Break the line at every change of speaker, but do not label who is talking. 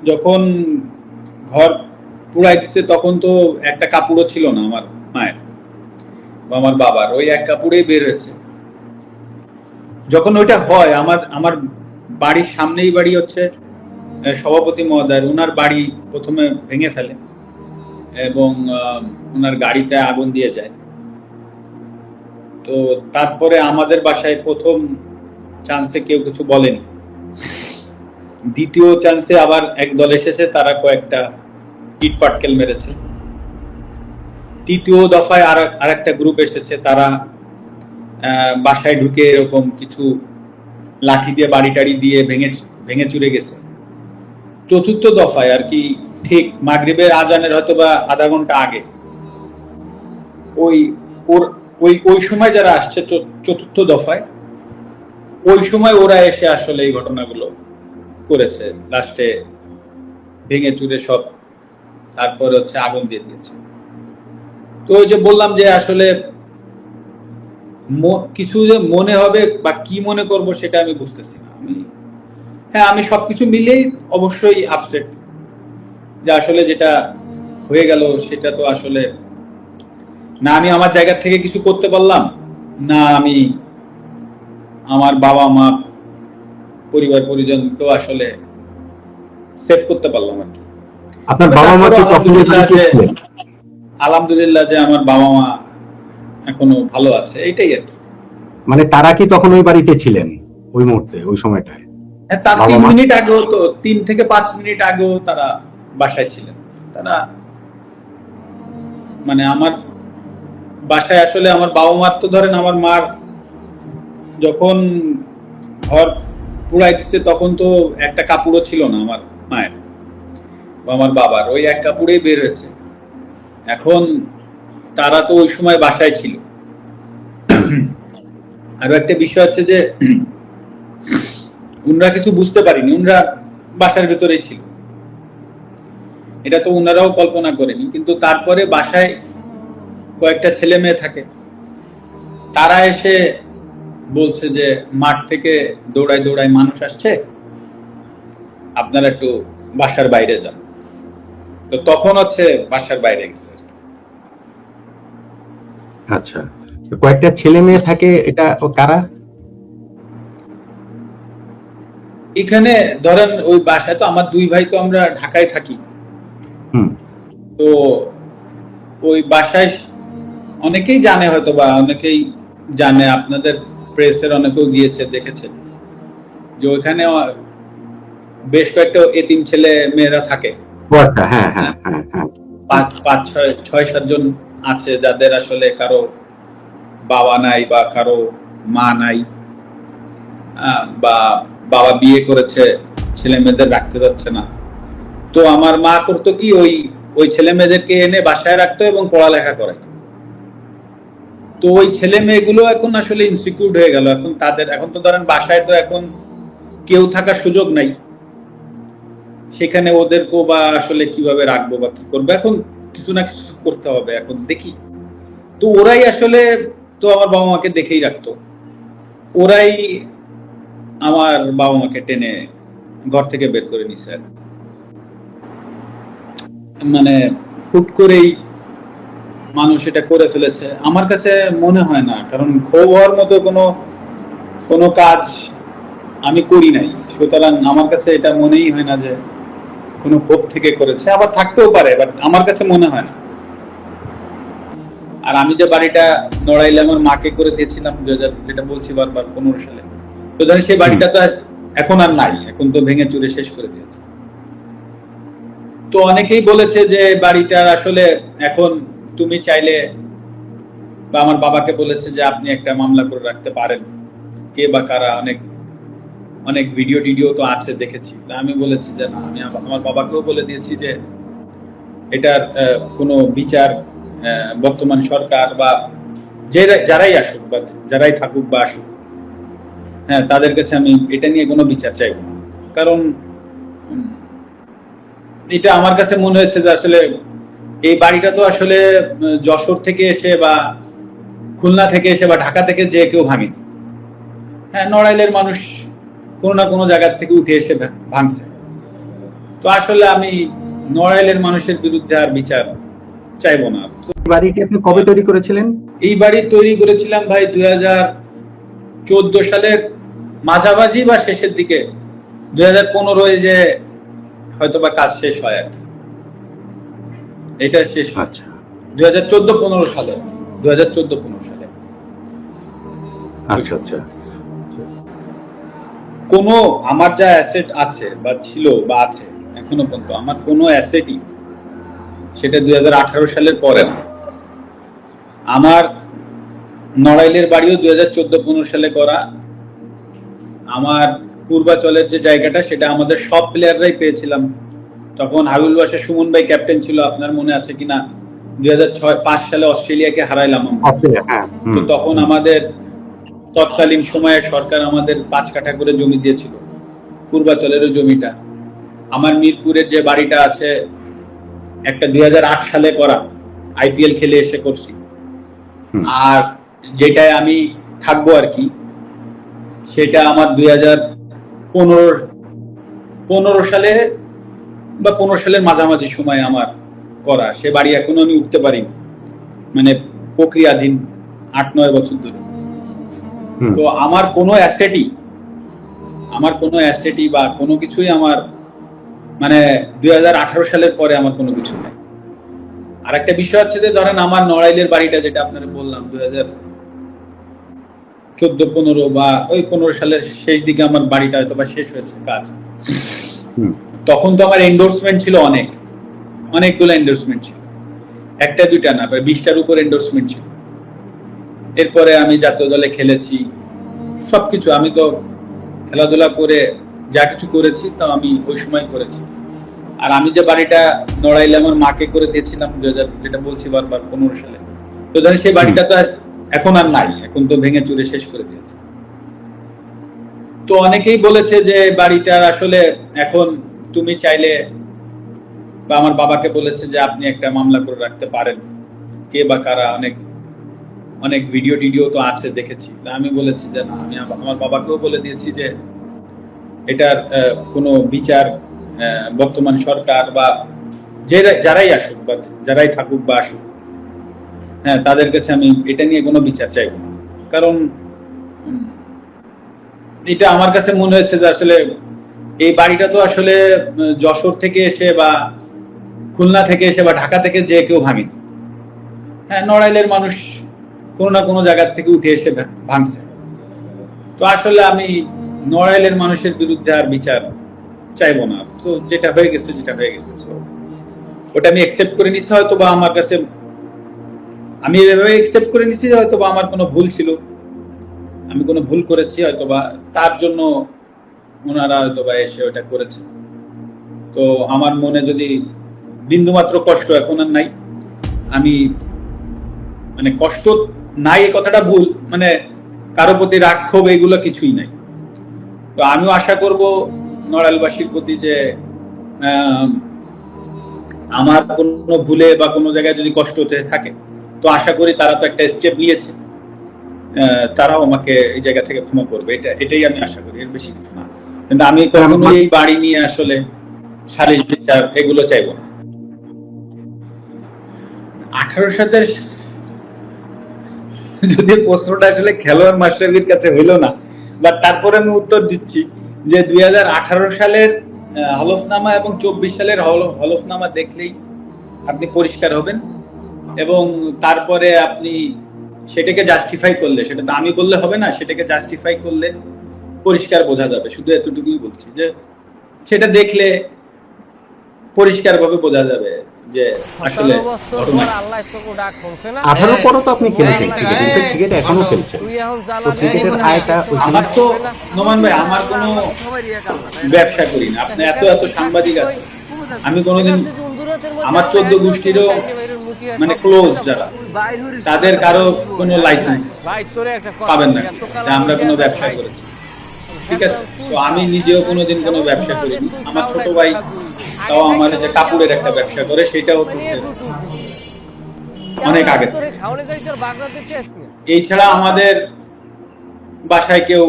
যখন ঘর পুড়াইতেছে তখন তো একটা কাপড়ও ছিল না আমার মায়ের বা আমার বাবার, ওই এক কাপড়েই বের হয়েছে। যখন ওইটা হয়, আমার আমার বাড়ির সামনেই বাড়ি হচ্ছে সভাপতি মহোদয়, ওনার বাড়ি প্রথমে ভেঙে ফেলে এবং ওনার গাড়িতে আগুন দিয়ে যায়। তো তারপরে আমাদের বাসায় প্রথম চান্সে কেউ কিছু বলেনি, দ্বিতীয় চান্সে আবার এক দল এসেছে, তারা কয়েকটা ইট পাটকেল মেরেছে। তৃতীয় দফায় আর একটা গ্রুপ এসেছে, তারা বাসায় ঢুকে এরকম কিছু লাঠি দিয়ে বাড়ি টাড়ি দিয়ে ভেঙে চুরে গেছে। চতুর্থ দফায় আর কি, ঠিক মাগরিবের আজানের হয়তো বা আধা ঘন্টা আগে, ওই ওই সময় যারা আসছে চতুর্থ দফায়, ওই সময় ওরা এসে আসলে এই ঘটনাগুলো করেছে, লাস্টে ভেঙে চুরে সব, তারপরে হচ্ছে আগুন দিয়ে দিয়েছে। তো ওই যে বললাম যে আসলে কিছু যে মনে হবে বা কি মনে করব সেটা আমি বুঝতেছি না। আমি সবকিছু মিলেই অবশ্যই আপসেট, যে আসলে যেটা হয়ে গেল সেটা তো আসলে না আমি আমার জায়গা থেকে কিছু করতে পারলাম, না আমি আমার বাবা মা পরিবার পরিজনকেও আসলে সেভ করতে পারলাম আর কি।
আপনার বাবা মা কি তখন
আলহামদুলিল্লাহ যে আমার বাবা মা এখনো ভালো আছে, এটাই আর কি।
মানে তারা কি তখন ওই বাড়িতে ছিলেন ওই মুহূর্তে, ওই সময়টায়?
তার 3 মিনিট আগেও তো, 3 থেকে 5 মিনিট আগেও তারা বাসায় ছিলেন। তারা মানে আমার বাসায় আসলে আমার বাবা মার তো ধরেন, আমার মার যখন ঘর পুড়াইতেছে তখন তো একটা কাপড়ও ছিল না আমার মায়ের বা আমার বাবার, ওই এক কাপড়েই বের হয়েছে। এখন তারা তো ওই সময় বাসায় ছিল। আরো একটা বিষয় হচ্ছে যে উনরা কিছু বুঝতে পারিনি, উনরা বাসার ভেতরেই ছিল, এটা তো উনারাও কল্পনা করেনি। কিন্তু তারপরে বাসায় কয়েকটা ছেলে মেয়ে থাকে, তারা এসে বলছে যে মাঠ থেকে দৌড়ায় দৌড়ায় মানুষ আসছে, আপনারা একটু বাসার বাইরে যান। তো তখন হচ্ছে বাসার বাইরে গেছে।
আচ্ছা, কয়েকটা ছেলে মেয়ে থাকে, এটা কারা?
এখানে ধরেন ওই বাসায় তো আমার 2 ভাই, তো আমরা ঢাকায় থাকি। তো ওই বাসায় অনেকেই জানে, হয়তো বা অনেকেই জানে, আপনাদের প্রেসের অনেকেও গিয়েছে, দেখেছে যে ওইখানে বেশ কয়েকটা এতিম ছেলে মেয়েরা থাকে। পাঁচ ছয় 7 জন আছে যাদের আসলে কারো বাবা নাই বা কারো মা নাই, বা বাবা বিয়ে করেছে, ছেলে মেয়েদের রাখতে যাচ্ছে না। তো আমার মা করতো কি, ওই ছেলে মেয়েদেরকে এনে বাসায় রাখতো এবং পড়ালেখা করাইতো। তো ওই ছেলে মেয়েগুলো এখন আসলে ইনসিকিউর হয়ে গেল। এখন তো ধরেন বাসায় তো এখন কেউ থাকার সুযোগ নাই, সেখানে ওদেরকেও বা আসলে কিভাবে রাখবো বা কি করবো, এখন কিছু না কিছু করতে হবে। এখন দেখি, তো ওরাই আসলে তো আমার বাবা মাকে দেখেই রাখতো, ওরাই আমার বাবা মাকে টেনে ঘর থেকে বের করে নিছে। মানে হুট করেই মানুষ এটা করে ফেলেছে, আমার কাছে মনে হয় না, কারণ ক্ষোভ হওয়ার মতো কোনো কাজ আমি করি নাই, সুতরাং আমার কাছে এটা মনেই হয় না যে কোনো ক্ষোভ থেকে করেছে। আবার থাকতেও পারে, বাট আমার কাছে মনে হয় না। আর আমি যে বাড়িটা নড়াইলে আমার মাকে করে দিয়েছিলাম, যেটা বলছি বারবার, 15 সালে, তো জানি সেই বাড়িটা তো এখন আর নাই, এখন তো ভেঙে চুরে শেষ করে দিয়েছে। তো অনেকেই বলেছে যে বাড়িটার আসলে এখন তুমি চাইলে, বা আমার বাবাকে বলেছে যে আপনি একটা মামলা করে রাখতে পারেন, কে বা কারা, অনেক ভিডিও টিডিও তো আছে, দেখেছি। আমি বলেছি যে না, আমি আমার বাবাকেও বলে দিয়েছি যে এটার কোনো বিচার বর্তমান সরকার বা যারাই আসুক বা যারাই থাকুক বা আসুক, তাদের কাছে আমি এটা নিয়ে কোনো বিচার চাইব না। কারণ এটা আমার কাছে মনে হচ্ছে যে আসলে এই বাড়িটা তো আসলে যশোর থেকে এসে বা খুলনা থেকে এসে বা ঢাকা থেকে যে কেউ ভাঙেনি। নড়াইলের মানুষ কোনো না কোনো জায়গা থেকে উঠে এসে ভাঙছে। তো আসলে আমি নড়াইলের মানুষের বিরুদ্ধে আর বিচার চাইবো না। তো
এই বাড়িটি আপনি কবে তৈরি করেছিলেন?
এই বাড়ি তৈরি করেছিলাম ভাই 2014 সালের মাঝামাঝি বা শেষের দিকে, 2015 যে হয়তো বা কাজ শেষ হয় আর কি, এটা শেষ হয়
আচ্ছা
2014-15 সালে, 2014-15 সালে।
আচ্ছা আচ্ছা
কোনো আমার যা অ্যাসেট আছে বা ছিল বা আছে এখনো পর্যন্ত, আমার কোনো অ্যাসেটই সেটা 2018 সালের পরে না। আমার নড়াইলের বাড়িও 2014-15 সালে করা। আমার পূর্বাচলের যে জায়গাটা সেটা আমাদের সব প্লেয়াররাই পেয়েছিলাম। তখন হাবিবুল বাশার সুমন ভাই ক্যাপ্টেন ছিল, আপনার মনে আছে কিনা, 2006-5 সালে অস্ট্রেলিয়াকে হারাইলাম আমরা।
হ্যাঁ
তো তখন আমাদের তৎকালীন সময়ে সরকার আমাদের 5 কাঠা করে জমি দিয়েছিল, পূর্বাচলেরও জমিটা। আমার মিরপুরের যে বাড়িটা আছে একটা 2008 সালে করা, আইপিএল খেলে এসে করছি। আর যেটায় আমি থাকবো আর কি, সেটা আমার 2015 সালে বা 15 সালের মাঝামাঝি সময় আমার করা। সে বাড়ি এখনো আমি উঠতে পারিনি, মানে প্রক্রিয়াধীন 8-9 বছর ধরে। তো আমার কোনো অ্যাসেটই বা কোনো কিছুই আমার মানে 2018 সালের পরে আমার কোনো কিছু নেই। আর একটা বিষয় হচ্ছে যে ধরেন আমার নড়াইলের বাড়িটা যেটা আপনারা বললাম 2014-15 বা ওই 15 সালের শেষ দিকে আমার বাড়িটা হয়তো বা শেষ হয়েছে কাজ। তখন তো আমার এন্ডোর্সমেন্ট ছিল অনেকগুলো এন্ডোর্সমেন্ট ছিল, একটা দুইটা না, প্রায় 20টার উপর এন্ডোর্সমেন্ট ছিল। এরপরে আমি জাতীয় দলে খেলেছি, সবকিছু আমি তো খেলাধুলা করে যা কিছু করেছি তা আমি ওই সময় করেছি। আর আমি যে বাড়িটা নড়াইলে আমার মাকে করে দিয়েছিলাম 2000, যেটা বলছি বারবার, 15 সালে, তো ধরেন সেই বাড়িটা তো এখন আর নাই, এখন তো ভেঙে চুরে শেষ করে দিয়েছে। তো অনেকেই বলেছে যে বাড়িটার আসলে এখন তুমি চাইলে, বা আমার বাবাকে বলেছে যে আপনি একটা মামলা করে রাখতে পারেন, কে বা কারা, অনেক ভিডিও টিডিও তো আছে, দেখেছি। আমি বলেছি যে না, আমি আমার বাবাকেও বলে দিয়েছি যে এটার কোনো বিচার বর্তমান সরকার বা যারাই আসুক বা যারাই থাকুক বা আসুক, হ্যাঁ, তাদের কাছে আমি এটা নিয়ে কোনো বিচার চাইব না। কারণ এটা আমার কাছে মনে হয়েছে যে আসলে এই বাড়িটা তো আসলে যশোর থেকে এসে বা খুলনা থেকে এসে বা ঢাকা থেকে যে কেউ ভাঙেনি। হ্যাঁ, নড়াইলের মানুষ কোনো না কোনো জায়গা থেকে উঠে এসে ভাঙছে। তো আসলে আমি নড়াইলের মানুষের বিরুদ্ধে আর বিচার চাইবো না। তো যেটা হয়ে গেছে ওটা আমি একসেপ্ট করে নিচ্ছি। হয়তো বা আমার কাছে, আমি এভাবে একসেপ্ট করে নিচ্ছি যে হয়তো বা আমার কোনো ভুল ছিল, আমি কোনো ভুল করেছি, হয়তো বা তার জন্য ওনারা হয়তো বা এসে ওটা করেছে। তো আমার মনে যদি বিন্দুমাত্র কষ্ট এখন আর নাই, আমি মানে কষ্ট নাই এই কথাটা ভুল, মানে কারো প্রতি রাগ ক্ষোভ এগুলো কিছুই নাই। তো আমিও আশা করব নড়াইলবাসীর প্রতি যে আমার কোনো ভুলে বা কোনো জায়গায় যদি কষ্ট হতে থাকে, তো আশা করি তারা তো একটা স্টেপ নিয়েছে, তারাও আমাকে এই জায়গা থেকে ক্ষমা করবে, এটাই আমি আশা করি, এর বেশি কিছু না। কিন্তু আমি কখনো এই বাড়ি নিয়ে আসলে সালিশ বিচার এগুলো চাইবো না। 18 সাথে যদি প্রশ্নটা আসলে খেলোয়াড় মাস্টারের কাছে হইলো না, বাট তারপরে আমি উত্তর দিচ্ছি যে 2018 সালের হলফনামা এবং 24 সালের হলফনামা দেখলেই আপনি পরিষ্কার হবেন, এবং তারপরে আপনি সেটাকে জাস্টিফাই করলে, সেটা তো আমি বললে হবে না, সেটাকে জাস্টিফাই করলে পরিষ্কার বোঝা যাবে। শুধু এতটুকুই বলছি যে সেটা দেখলে পরিষ্কারভাবে বোঝা যাবে যে আসলে
18 পরও তো আপনি খেলেছেন ক্রিকেট, এখনো খেলছেন। তো ক্রিকেটের আয়টা
আমার তো নোমান ভাই, আমার কোনো ব্যবসা করি না। আপনি এত সাংবাদিক আছে, আমি কোনোদিন আমার 14 গোষ্ঠীরও মানে ক্লোজ যারা, তাদের কারো কোনো লাইসেন্স পাবেন না যে আমরা কোনো ব্যবসা করেছি, ঠিক আছে? তো আমি নিজেও কোনোদিন কোনো ব্যবসা করিনি। আমার ছোট ভাই তাও আমার যে কাপড়ের একটা ব্যবসা করে, সেটাও অনেক আগে। এই ছাড়া আমাদের বাসায় কেউ